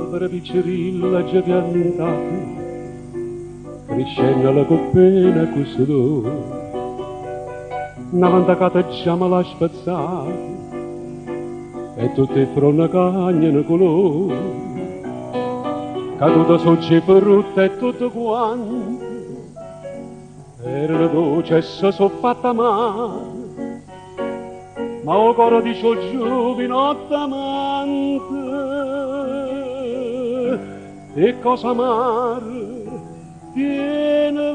alberi piccerilla già piantati, crescendo la coppina e questo dolore. Una vantacata già me l'ha spazzata e tutte fronte cagne ne colore. Caduta sogge frutta e tutto quanto per la dolce so fatta male. Ma o coro di ciò giovinotto amante e cosa amar tiene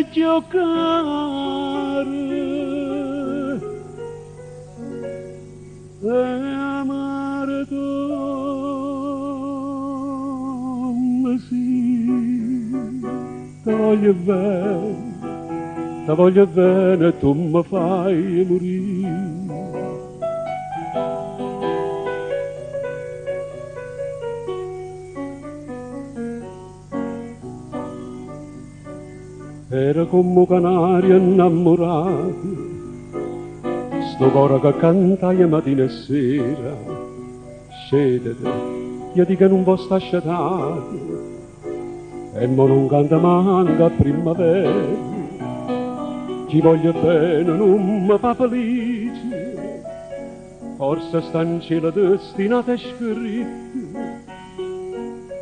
vecchio caro e amare come sì ti voglio bene, tu mi fai morire. Era come canario innamorato, sto coro che cantai mattina e sera. Scendete, io dico che non può stare sciatato, e mo non canta manca a primavera. Chi voglio bene non mi fa felice, forse sta in cielo destinata e scritta,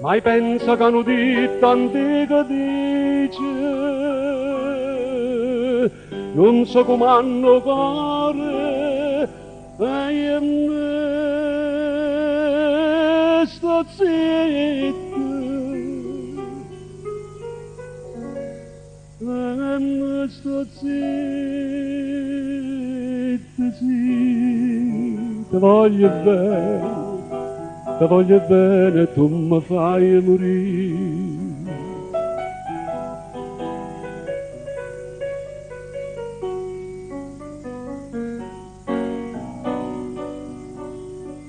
ma pensa che hanno detto antica dice, non so come hanno cuore, e io me sto zitto. Sto zitto, sì, ti voglio bene, tu mi fai morire.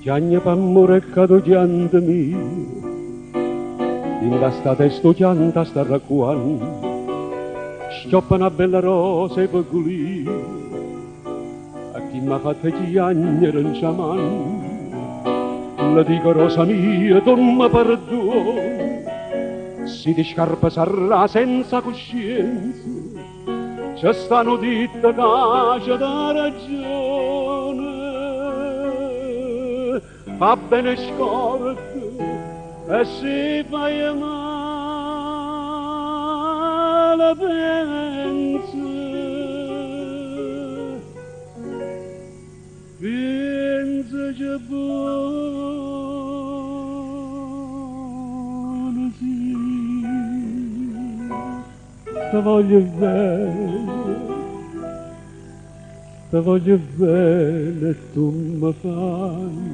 Chiagna p'amore e cado chianta mia, in questa testa chianta sta racquando, schioppa una bella rosa e piccolina, a chi m'ha fatto chiagnere in ciaman. Le dico rosa mia, tu mi perdoni, si di scarpa sarà senza coscienza, ci stanno dite che c'è da ragione, fa bene scorda e si fai male pensa, pensa c'è buono sì, ti voglio bene, tu mi fai